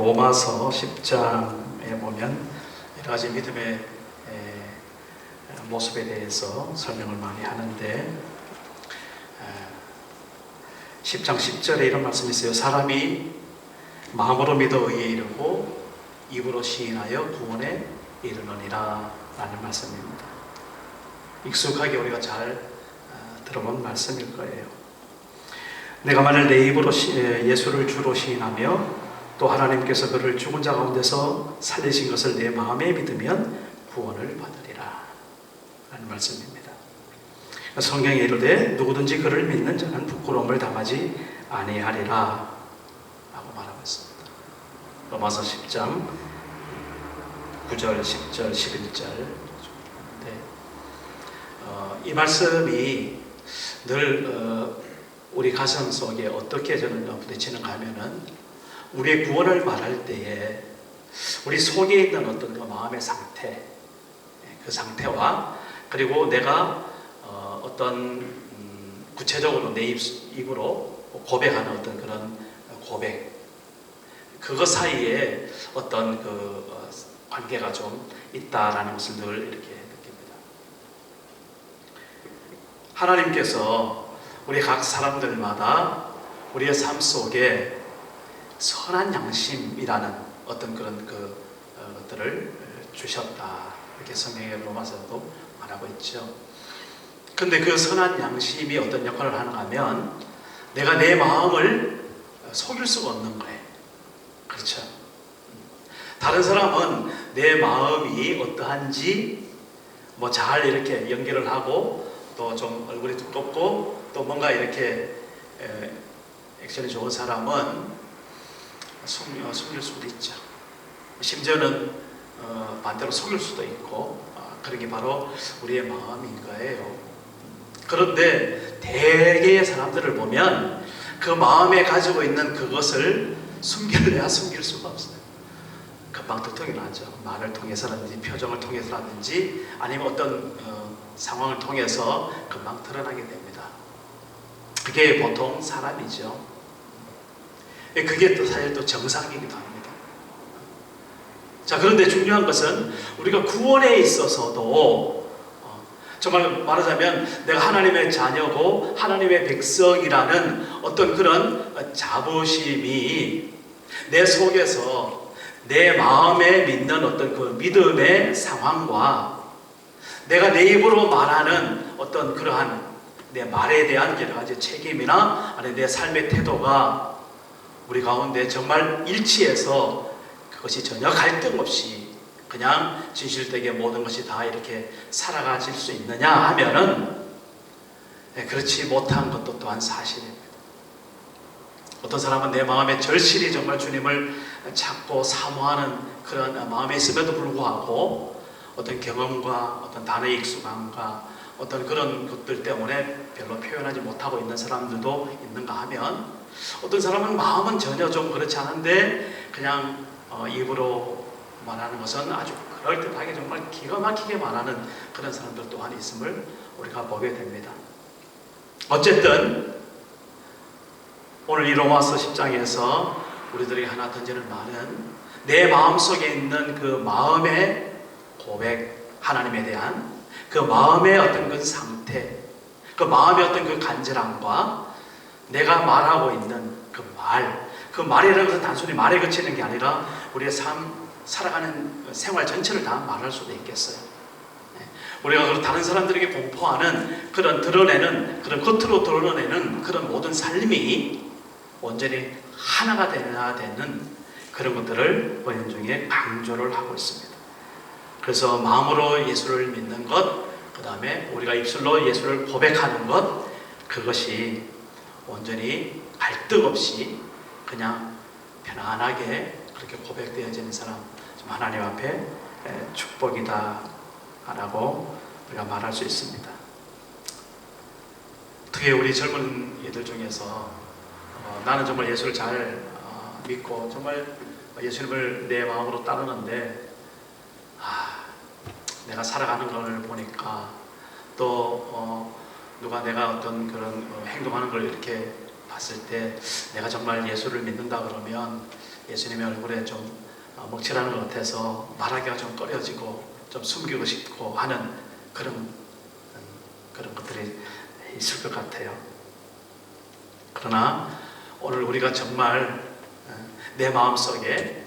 로마서 10장에 보면 여러 가지 믿음의 모습에 대해서 설명을 많이 하는데 10장 10절에 이런 말씀이 있어요. 사람이 마음으로 믿어 의에 이르고 입으로 시인하여 구원에 이르느니라 라는 말씀입니다. 익숙하게 우리가 잘 들어본 말씀일 거예요. 내가 만일 내 입으로 예수를 주로 시인하며 또 하나님께서 그를 죽은 자 가운데서 살리신 것을 내 마음에 믿으면 구원을 받으리라 라는 말씀입니다. 성경에 이르되 누구든지 그를 믿는 자는 부끄러움을 당하지 아니하리라 라고 말하고 있습니다. 로마서 10장 9절, 10절, 11절. 이 말씀이 늘 우리 가슴 속에 어떻게 저는 부딪히는가 하면은 우리의 구원을 말할 때에 우리 속에 있는 어떤 그 마음의 상태, 그 상태와 그리고 내가 어떤 구체적으로 내 입으로 고백하는 어떤 그런 고백, 그것 사이에 어떤 그 관계가 좀 있다라는 것을 늘 이렇게 느낍니다. 하나님께서 우리 각 사람들마다 우리의 삶 속에 선한 양심이라는 어떤 그런 것들을 주셨다. 이렇게 성경의 로마서도 말하고 있죠. 근데 그 선한 양심이 어떤 역할을 하는가 하면 내가 내 마음을 속일 수가 없는 거예요. 그렇죠? 다른 사람은 내 마음이 어떠한지 뭐 잘 이렇게 연결을 하고 또 좀 얼굴이 두껍고 또 뭔가 이렇게 액션이 좋은 사람은 숨길 수도 있죠. 심지어는 반대로 속일 수도 있고 그런 게 바로 우리의 마음인 거예요. 그런데 대개의 사람들을 보면 그 마음에 가지고 있는 그것을 숨길래야 숨길 수가 없어요. 금방 두통이 나죠. 말을 통해서라든지 표정을 통해서라든지 아니면 어떤 상황을 통해서 금방 드러나게 됩니다. 그게 보통 사람이죠. 그게 또 사실 또 정상이기도 합니다. 자, 그런데 중요한 것은 우리가 구원에 있어서도 정말 말하자면 내가 하나님의 자녀고 하나님의 백성이라는 어떤 그런 자부심이 내 속에서 내 마음에 믿는 어떤 그 믿음의 상황과 내가 내 입으로 말하는 어떤 그러한 내 말에 대한 여러 가지 책임이나 아니 내 삶의 태도가 우리 가운데 정말 일치해서 그것이 전혀 갈등 없이 그냥 진실되게 모든 것이 다 이렇게 살아가질 수 있느냐 하면은 그렇지 못한 것도 또한 사실입니다. 어떤 사람은 내 마음에 절실히 정말 주님을 찾고 사모하는 그런 마음에 있음에도 불구하고 어떤 경험과 어떤 단어의 익숙함과 어떤 그런 것들 때문에 별로 표현하지 못하고 있는 사람들도 있는가 하면 어떤 사람은 마음은 전혀 좀 그렇지 않은데 그냥 입으로 말하는 것은 아주 그럴듯하게 정말 기가 막히게 말하는 그런 사람들 또한 있음을 우리가 보게 됩니다. 어쨌든 오늘 이 로마서 10장에서 우리들이 하나 던지는 말은 내 마음속에 있는 그 마음의 고백, 하나님에 대한 그 마음의 어떤 그 상태, 그 마음의 어떤 그 간절함과 내가 말하고 있는 그 말이라는 것은 단순히 말에 그치는 게 아니라 우리의 살아가는 생활 전체를 다 말할 수도 있겠어요. 우리가 다른 사람들에게 공포하는 그런 드러내는 그런 겉으로 드러내는 그런 모든 삶이 온전히 하나가 되어야 되는 그런 것들을 본연 중에 강조를 하고 있습니다. 그래서 마음으로 예수를 믿는 것, 그 다음에 우리가 입술로 예수를 고백하는 것, 그것이 온전히 갈등 없이 그냥 편안하게 그렇게 고백되어지는 사람, 하나님 앞에 축복이다 라고 우리가 말할 수 있습니다. 특히 우리 젊은 이들 중에서 나는 정말 예수를 잘 믿고 정말 예수님을 내 마음으로 따르는데 내가 살아가는 것을 보니까 또 누가 내가 어떤 그런 행동하는 걸 이렇게 봤을 때 내가 정말 예수를 믿는다 그러면 예수님의 얼굴에 좀 먹칠하는 것 같아서 말하기가 좀 꺼려지고 좀 숨기고 싶고 하는 그런 것들이 있을 것 같아요. 그러나 오늘 우리가 정말 내 마음속에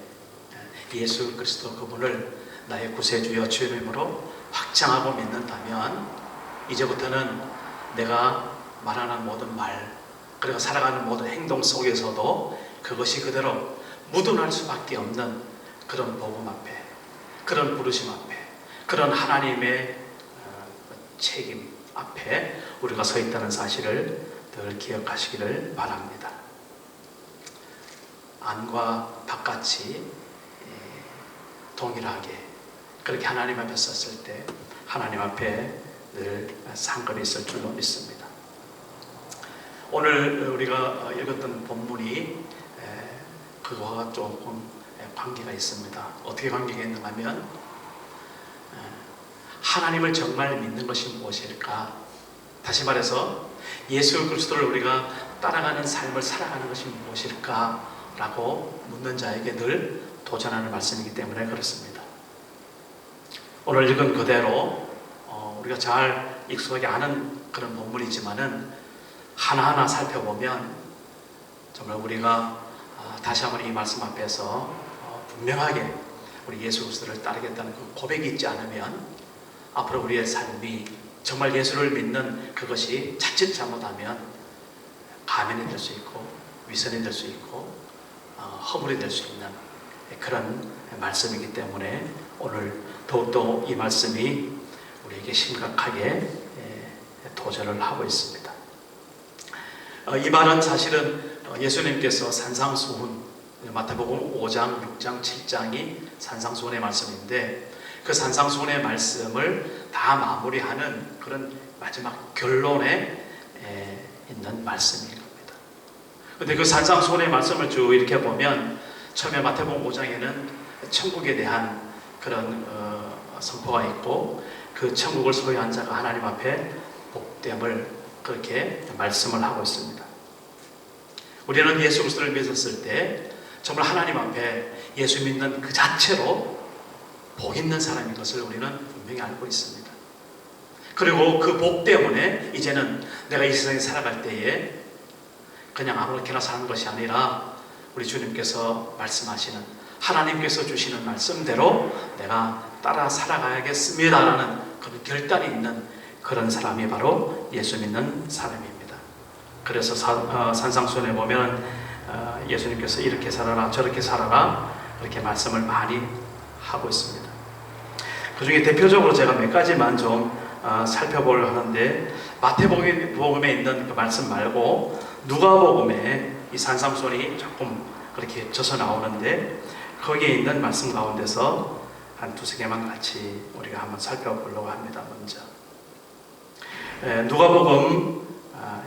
예수 그리스도 그분을 나의 구세주여 주님으로 확장하고 믿는다면 이제부터는 내가 말하는 모든 말 그리고 살아가는 모든 행동 속에서도 그것이 그대로 묻어날 수밖에 없는 그런 복음 앞에, 그런 부르심 앞에, 그런 하나님의 책임 앞에 우리가 서 있다는 사실을 늘 기억하시기를 바랍니다. 안과 바깥이 동일하게 그렇게 하나님 앞에 섰을 때 하나님 앞에 늘 상관이 있을 줄로 믿습니다. 오늘 우리가 읽었던 본문이 그거와 조금 관계가 있습니다. 어떻게 관계가 있는가 하면 하나님을 정말 믿는 것이 무엇일까? 다시 말해서 예수 그리스도를 우리가 따라가는 삶을 살아가는 것이 무엇일까? 라고 묻는 자에게 늘 도전하는 말씀이기 때문에 그렇습니다. 오늘 읽은 그대로 우리가 잘 익숙하게 아는 그런 본문이지만은 하나하나 살펴보면 정말 우리가 다시 한번 이 말씀 앞에서 분명하게 우리 예수 그리스도를 따르겠다는 그 고백이 있지 않으면 앞으로 우리의 삶이 정말 예수를 믿는 그것이 자칫 잘못하면 가면이 될 수 있고 위선이 될 수 있고 허물이 될 수 있는 그런 말씀이기 때문에 오늘 더욱더 이 말씀이 우리에게 심각하게 도전을 하고 있습니다. 이 말은 사실은 예수님께서 산상수훈 마태복음 5장, 6장, 7장이 산상수훈의 말씀인데 그 산상수훈의 말씀을 다 마무리하는 그런 마지막 결론에 있는 말씀인 겁니다. 그런데 그 산상수훈의 말씀을 쭉 이렇게 보면 처음에 마태복음 5장에는 천국에 대한 그런 선포가 있고 그 천국을 소유한 자가 하나님 앞에 복됨을 그렇게 말씀을 하고 있습니다. 우리는 예수 그리스도를 믿었을 때 정말 하나님 앞에 예수 믿는 그 자체로 복 있는 사람인 것을 우리는 분명히 알고 있습니다. 그리고 그 복 때문에 이제는 내가 이 세상에 살아갈 때에 그냥 아무렇게나 사는 것이 아니라 우리 주님께서 말씀하시는 하나님께서 주시는 말씀대로 내가 따라 살아가야겠습니다라는 그런 결단이 있는 그런 사람이 바로 예수 믿는 사람입니다. 그래서 산상수훈에 보면 예수님께서 이렇게 살아라 저렇게 살아라 그렇게 말씀을 많이 하고 있습니다. 그 중에 대표적으로 제가 몇 가지만 좀 살펴보려 하는데 마태복음에 있는 그 말씀 말고 누가복음에 이 산상수훈이 조금 그렇게 젖어 나오는데 거기에 있는 말씀 가운데서 한 두세 개만 같이 우리가 한번 살펴보려고 합니다. 먼저 누가복음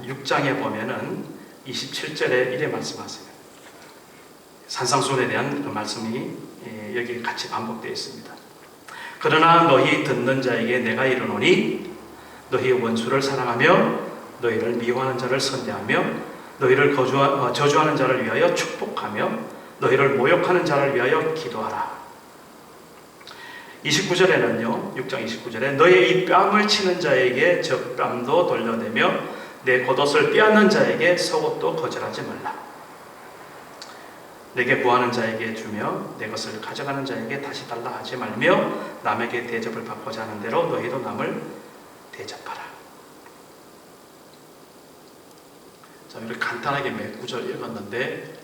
6장에 보면은 27절에 이래 말씀하세요. 산상수훈에 대한 그 말씀이 여기 같이 반복되어 있습니다. 그러나 너희 듣는 자에게 내가 이르노니 너희 원수를 사랑하며 너희를 미워하는 자를 선대하며 너희를 저주하는 자를 위하여 축복하며 너희를 모욕하는 자를 위하여 기도하라. 29절에는요 6장 29절에 너의 이 뺨을 치는 자에게 젖뺨도 돌려대며 내 겉옷을 빼앗는 자에게 속옷도 거절하지 말라. 내게 구하는 자에게 주며 내 것을 가져가는 자에게 다시 달라 하지 말며 남에게 대접을 받고자 하는 대로 너희도 남을 대접하라. 자, 이렇게 간단하게 몇 구절 읽었는데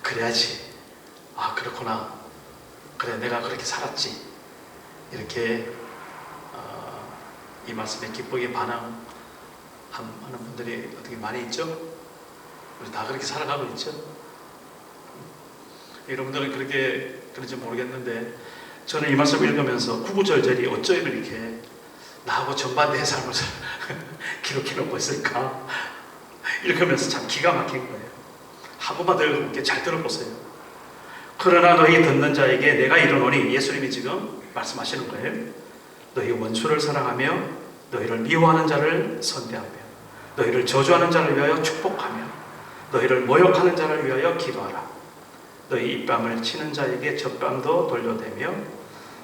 그래야지 그렇구나 그래 내가 그렇게 살았지 이렇게 이 말씀에 기쁘게 반응하는 분들이 어떻게 많이 있죠? 우리 다 그렇게 살아가고 있죠? 여러분들은 그런지 모르겠는데 저는 이 말씀 읽으면서 구구절절이 어쩌면 이렇게 나하고 정반대의 삶을 기록해 놓고 있을까 이렇게 하면서 참 기가 막힌 거예요. 한 번만 더 읽어볼게요. 잘 들어보세요. 그러나 너희 듣는 자에게 내가 이르노니 예수님이 지금 말씀하시는 거예요. 너희 원수를 사랑하며 너희를 미워하는 자를 선대하며 너희를 저주하는 자를 위하여 축복하며 너희를 모욕하는 자를 위하여 기도하라. 너희 입밤을 치는 자에게 젖밤도 돌려대며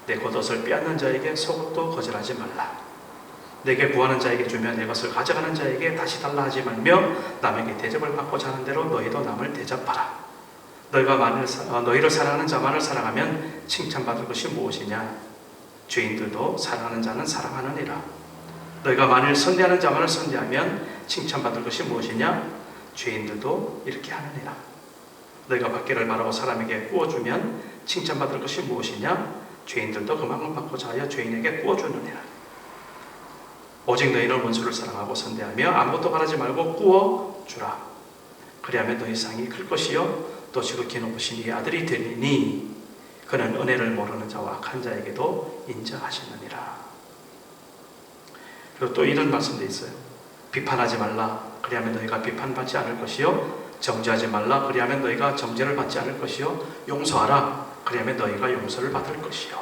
내 겉옷을 빼앗는 자에게 속옷도 거절하지 말라. 내게 구하는 자에게 주며 내 것을 가져가는 자에게 다시 달라 하지 말며 남에게 대접을 받고자 하는 대로 너희도 남을 대접하라. 너희를 사랑하는 자만을 사랑하면 칭찬받을 것이 무엇이냐? 죄인들도 사랑하는 자는 사랑하느니라. 너희가 만일 선대하는 자만을 선대하면 칭찬받을 것이 무엇이냐? 죄인들도 이렇게 하느니라. 너희가 받기를 바라고 사람에게 구워주면 칭찬받을 것이 무엇이냐? 죄인들도 그만큼 받고자 하여 죄인에게 구워주느니라. 오직 너희는 원수를 사랑하고 선대하며 아무것도 바라지 말고 구워주라. 그리하면 너희 상이 클 것이요 또 지극히 높으신 이 아들이 되리니 그는 은혜를 모르는 자와 악한 자에게도 인정하시느니라. 그리고 또 이런 말씀도 있어요. 비판하지 말라. 그리하면 너희가 비판받지 않을 것이요 정죄하지 말라. 그리하면 너희가 정죄를 받지 않을 것이요 용서하라. 그리하면 너희가 용서를 받을 것이요.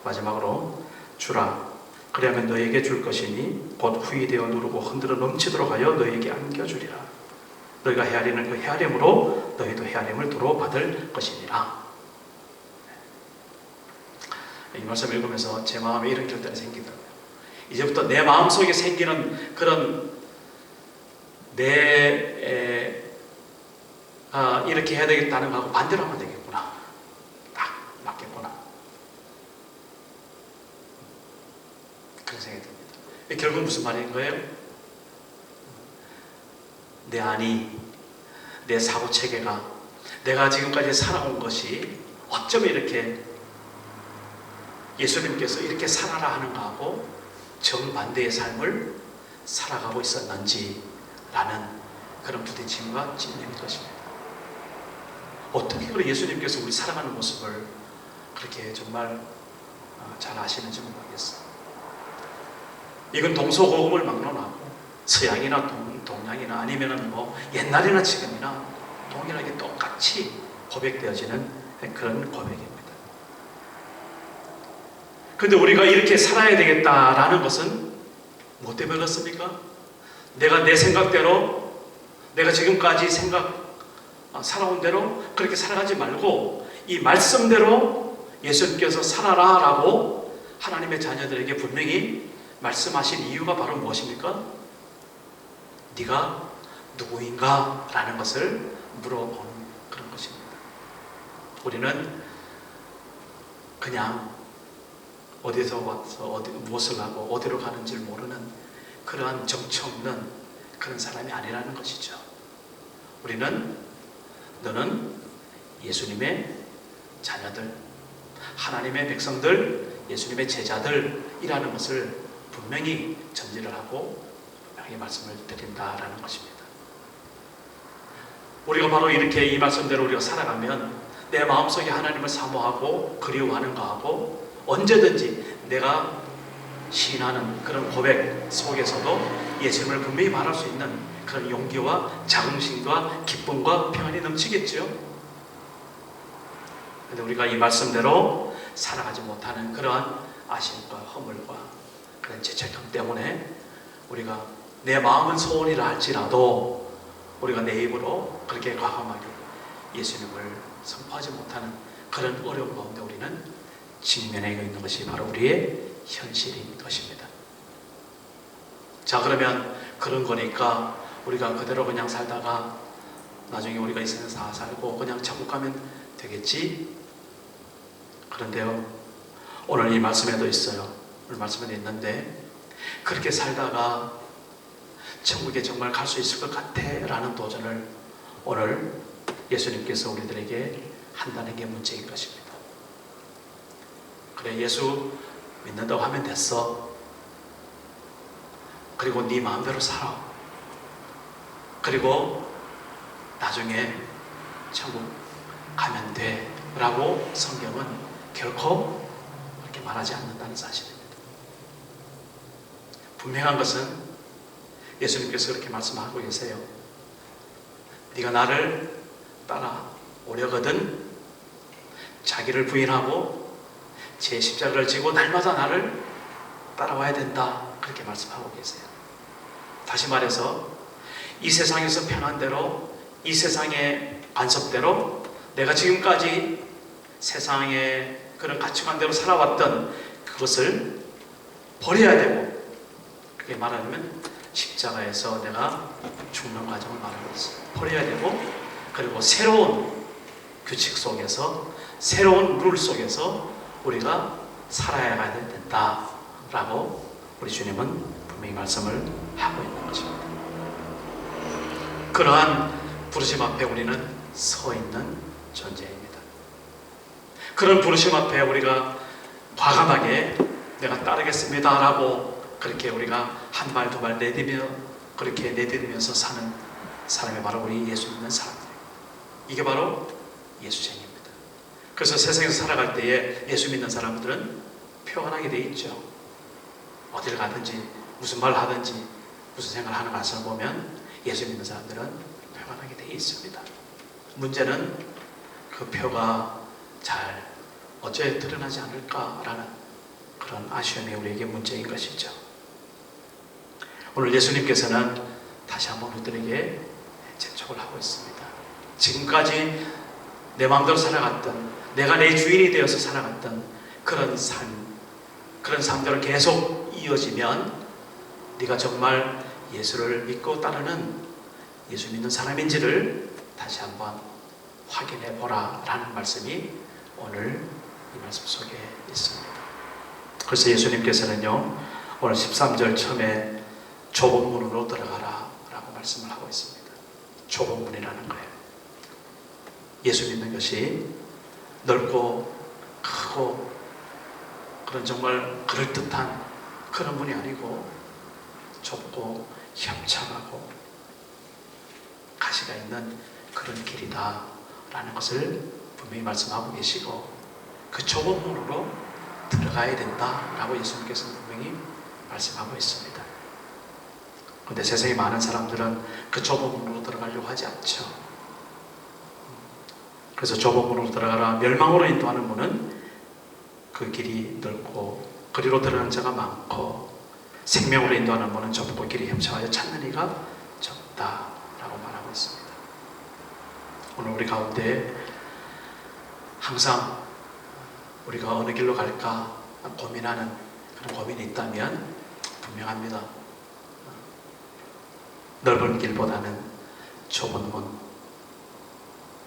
마지막으로 주라. 그리하면 너희에게 줄 것이니 곧 후이되어 누르고 흔들어 넘치도록 하여 너희에게 안겨주리라. 너희가 헤아리는 그 헤아림으로 너희도 헤아림을 도로 받을 것이니라. 이 말씀 읽으면서 제 마음에 이런 결단이 생기더라고요. 이제부터 내 마음속에 생기는 그런 이렇게 해야 되겠다는 거하고 반대로 하면 되겠구나. 딱 맞겠구나. 그런 생각이 듭니다. 결국 무슨 말인 거예요? 내 안이, 내 사고체계가, 내가 지금까지 살아온 것이 어쩌면 이렇게 예수님께서 이렇게 살아라 하는 거하고 정반대의 삶을 살아가고 있었는지라는 그런 부딪힘과 찔림인 것입니다. 어떻게 그런 예수님께서 우리 살아가는 모습을 그렇게 정말 잘 아시는지 모르겠어요. 이건 동서고금을 막론하고 서양이나 동양이나 아니면은 뭐 옛날이나 지금이나 동일하게 똑같이 고백되어지는 그런 고백입니다. 그런데 우리가 이렇게 살아야 되겠다라는 것은 뭐 때문에 그렇습니까? 내가 내 생각대로, 내가 지금까지 살아온 대로 그렇게 살아가지 말고 이 말씀대로 예수님께서 살아라 라고 하나님의 자녀들에게 분명히 말씀하신 이유가 바로 무엇입니까? 네가 누구인가? 라는 것을 물어보는 그런 것입니다. 우리는 그냥 어디서 와서 무엇을 하고 어디로 가는지를 모르는 그러한 정처 없는 그런 사람이 아니라는 것이죠. 너는 예수님의 자녀들, 하나님의 백성들, 예수님의 제자들이라는 것을 분명히 전제를 하고 분명히 말씀을 드린다라는 것입니다. 우리가 바로 이렇게 이 말씀대로 우리가 살아가면 내 마음속에 하나님을 사모하고 그리워하는 거하고 언제든지 내가 시인하는 그런 고백 속에서도 예수님을 분명히 말할 수 있는 그런 용기와 자긍심과 기쁨과 평안이 넘치겠죠. 그런데 우리가 이 말씀대로 살아가지 못하는 그러한 아쉬움과 허물과 그런 죄책감 때문에 우리가 내 마음은 소원이라 할지라도 우리가 내 입으로 그렇게 과감하게 예수님을 선포하지 못하는 그런 어려움 가운데 우리는 직면해 있는 것이 바로 우리의 현실인 것입니다. 자, 그러면 그런 거니까 우리가 그대로 그냥 살다가 나중에 우리가 이 세상에서 다 살고 그냥 천국 가면 되겠지? 그런데요, 오늘 이 말씀에도 있어요. 오늘 말씀에도 있는데 그렇게 살다가 천국에 정말 갈 수 있을 것 같아 라는 도전을 오늘 예수님께서 우리들에게 한다는 게 문제인 것입니다. 그래, 예수 믿는다고 하면 됐어. 그리고 네 마음대로 살아. 그리고 나중에 천국 가면 돼 라고 성경은 결코 그렇게 말하지 않는다는 사실입니다. 분명한 것은 예수님께서 그렇게 말씀하고 계세요. 네가 나를 따라오려거든 자기를 부인하고 제 십자가를 지고 날마다 나를 따라와야 된다. 그렇게 말씀하고 계세요. 다시 말해서 이 세상에서 편한 대로 이 세상의 관습대로 내가 지금까지 세상의 그런 가치관대로 살아왔던 그것을 버려야 되고, 그게 말하자면 십자가에서 내가 죽는 과정을 말하고 있어요. 버려야 되고, 그리고 새로운 규칙 속에서, 새로운 룰 속에서 우리가 살아야 된다라고 우리 주님은 분명히 말씀을 하고 있는 것입니다. 그러한 부르심 앞에 우리는 서 있는 존재입니다. 그런 부르심 앞에 우리가 과감하게 내가 따르겠습니다 라고 그렇게 우리가 한 발 두 발 내디며 그렇게 내디디면서 사는 사람이 바로 우리 예수 믿는 사람들이에요. 이게 바로 예수쟁이입니다. 그래서 세상에서 살아갈 때에 예수 믿는 사람들은 표현하게 돼 있죠. 어딜 가든지 무슨 말 하든지 무슨 생각을 하는 것을 보면 예수 믿는 사람들은 표현하게 돼 있습니다. 문제는 그 표가 잘 어째 드러나지 않을까라는 그런 아쉬움이 우리에게 문제인 것이죠. 오늘 예수님께서는 다시 한번 우리들에게 재촉을 하고 있습니다. 지금까지 내 마음대로 살아갔던, 내가 내 주인이 되어서 살아갔던 그런 삶대로 계속 이어지면 네가 정말 예수를 믿고 따르는 예수 믿는 사람인지를 다시 한번 확인해 보라 라는 말씀이 오늘 이 말씀 속에 있습니다. 그래서 예수님께서는요, 오늘 13절 처음에 좁은 문으로 들어가라 라고 말씀을 하고 있습니다. 좁은 문이라는 거예요. 예수 믿는 것이 넓고 크고 그런 정말 그럴듯한 그런 문이 아니고 좁고 협착하고 가시가 있는 그런 길이다 라는 것을 분명히 말씀하고 계시고, 그 좁은 문으로 들어가야 된다 라고 예수님께서 분명히 말씀하고 있습니다. 그런데 세상에 많은 사람들은 그 좁은 문으로 들어가려고 하지 않죠. 그래서 좁은 문으로 들어가라, 멸망으로 인도하는 문은 그 길이 넓고 그리로 들어가는 자가 많고, 생명으로 인도하는 문은 좁고 길이 협착하여 찾는 이가 적다라고 말하고 있습니다. 오늘 우리 가운데 항상 우리가 어느 길로 갈까 고민하는 그런 고민이 있다면 분명합니다. 넓은 길보다는 좁은 문,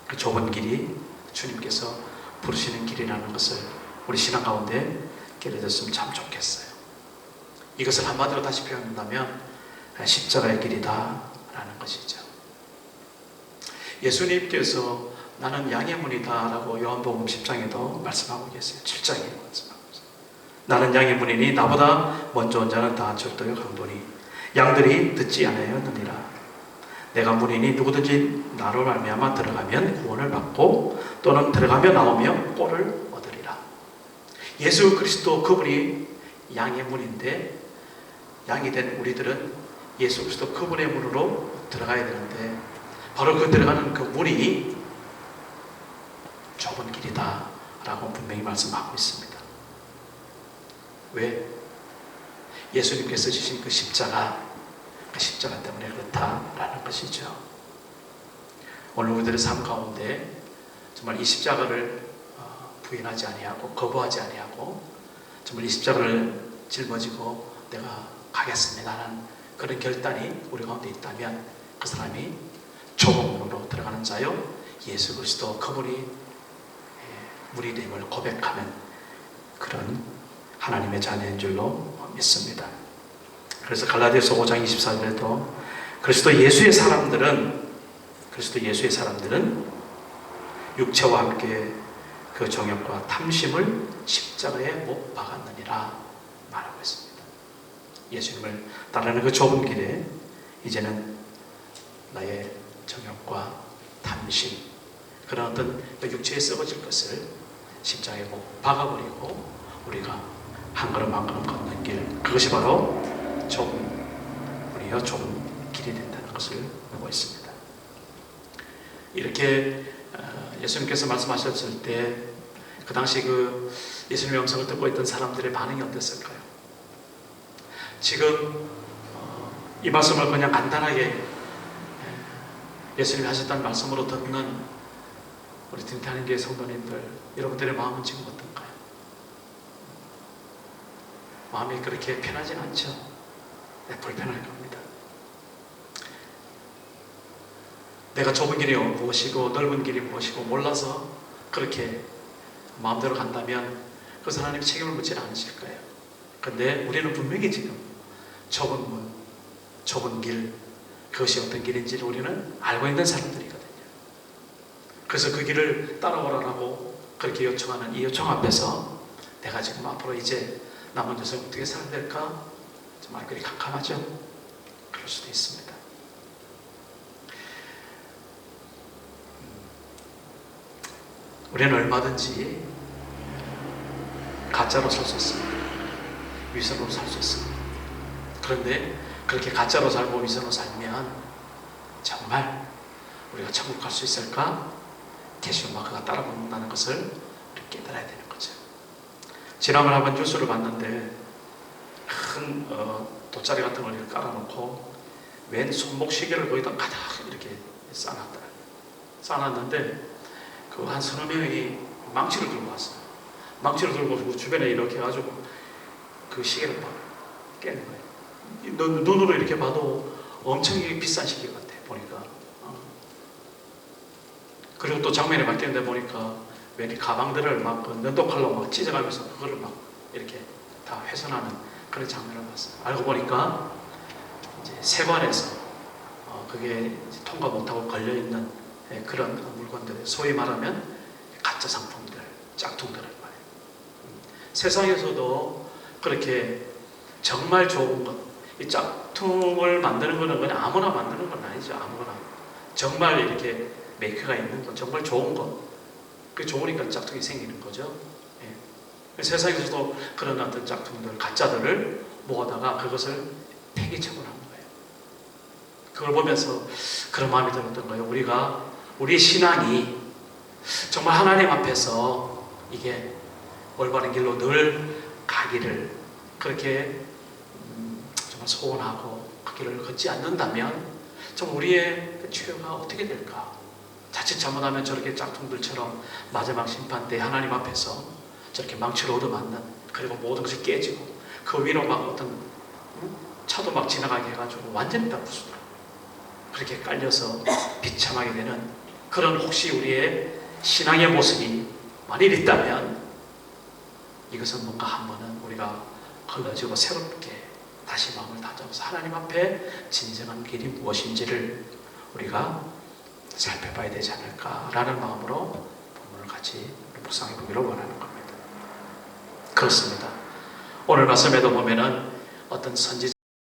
그 좁은 길이 주님께서 부르시는 길이라는 것을 우리 신앙 가운데 깨달았으면 참 좋겠어요. 이것을 한마디로 다시 표현한다면 십자가의 길이다 라는 것이죠. 예수님께서 나는 양의 문이다 라고 요한복음 10장에도 말씀하고 계세요. 7장에 말씀하고 계세요. 나는 양의 문이니 나보다 먼저 온 자는 다 절도요 강도니 양들이 듣지 아니하였느니라. 내가 문이니 누구든지 나로 말미암아 들어가면 구원을 받고 또는 들어가며 나오며 꼴을 얻으리라. 예수 그리스도 그분이 양의 문인데, 양이 된 우리들은 예수 그리스도 그분의 문으로 들어가야 되는데, 바로 그 들어가는 그 문이 좁은 길이다 라고 분명히 말씀하고 있습니다. 왜? 예수님께서 지신 그 십자가 때문에 그렇다라는 것이죠. 오늘 우리들의 삶 가운데 정말 이 십자가를 부인하지 아니하고 거부하지 아니하고 정말 이 십자가를 짊어지고 내가 가겠습니다라는 그런 결단이 우리 가운데 있다면 그 사람이 좁은 문으로 들어가는 자요, 예수 그리스도 그분이 무리됨을 고백하는 그런 하나님의 자녀인 줄로 믿습니다. 그래서 갈라디아서 5장 24절에도 그리스도 예수의 사람들은 육체와 함께 그 정욕과 탐심을 십자가에 못 박았느니라 말하고 있습니다. 예수님을 따르는 그 좁은 길에 이제는 나의 정욕과 탐심, 그런 어떤 육체에 썩어질 것을 십자가에 못 박아버리고 우리가 한 걸음 한 걸음 걷는 길, 그것이 바로 좁은 문이요 좁은 길이 된다는 것을 보고 있습니다. 이렇게 예수님께서 말씀하셨을 때 그 당시 그 예수님의 음성을 듣고 있던 사람들의 반응이 어땠을까요? 지금 이 말씀을 그냥 간단하게 예수님이 하셨다는 말씀으로 듣는 우리 등탄교회 성도님들, 여러분들의 마음은 지금 어떤가요? 마음이 그렇게 편하진 않죠? 네, 불편할 겁니다. 내가 좁은 길이 무엇이고 넓은 길이 무엇이고 몰라서 그렇게 마음대로 간다면 그것은 하나님 책임을 묻지 않으실 거예요. 그런데 우리는 분명히 지금 좁은 문, 좁은 길, 그것이 어떤 길인지를 우리는 알고 있는 사람들이거든요. 그래서 그 길을 따라오라고 그렇게 요청하는 이 요청 앞에서 내가 지금 앞으로 이제 남은 여생 어떻게 살아야 될까? 정말 그리 캄캄하죠? 그럴 수도 있습니다. 우리는 얼마든지 가짜로 살 수 있습니다. 위선으로 살 수 있습니다. 그런데 그렇게 가짜로 살고 위선으로 살면 정말 우리가 천국 갈 수 있을까? 계시록 마크가 따라붙는다는 것을 우리 깨달아야 되는 거죠. 지난번에 한번 뉴스를 봤는데 큰 돗자리 같은 걸 이렇게 깔아놓고 왼 손목 시계를 거기다 가닥 이렇게 쌓아놨는데 그 한 서너 명이 망치를 들고 왔어요. 망치를 들고 그 주변에 이렇게 해가지고 그 시계를 막 깨는 거예요. 눈으로 이렇게 봐도 엄청 비싼 시계 같아 보니까. 그리고 또 장면이 바뀌는데 보니까 왠지 가방들을 막 면도칼로 막 찢어가면서 그거를 막 이렇게 다 훼손하는 그런 장면을 봤어요. 알고 보니까 이제 세관에서 그게 통과 못하고 걸려있는 그런 물건들, 소위 말하면 가짜 상품들, 짝퉁들을 말해요. 세상에서도 그렇게 정말 좋은 것, 이 짝퉁을 만드는 거는 그냥 아무나 만드는 건 아니죠. 아무거나. 정말 이렇게 메이크가 있는 것, 정말 좋은 것, 그게 좋으니까 짝퉁이 생기는 거죠. 예. 세상에서도 그런 어떤 짝퉁들, 가짜들을 모아다가 그것을 폐기 처분하는 거예요. 그걸 보면서 그런 마음이 들었던 거예요. 우리 신앙이 정말 하나님 앞에서 이게 올바른 길로 늘 가기를 그렇게 정말 소원하고 그 길을 걷지 않는다면 좀 우리의 최후가 어떻게 될까? 자칫 잘못하면 저렇게 짝퉁들처럼 마지막 심판 때 하나님 앞에서 저렇게 망치로 얻어맞는, 그리고 모든 것이 깨지고 그 위로 막 어떤 차도 막 지나가게 해가지고 완전히 다 부수더라고요. 그렇게 깔려서 비참하게 되는 그런 혹시 우리의 신앙의 모습이 만일 있다면 이것은 뭔가 한 번은 우리가 걸러지고 새롭게 다시 마음을 다잡아서 하나님 앞에 진정한 길이 무엇인지를 우리가 살펴봐야 되지 않을까라는 마음으로 본문을 같이 묵상해 보기를 원하는 겁니다. 그렇습니다. 오늘 말씀에도 보면은 어떤 선지자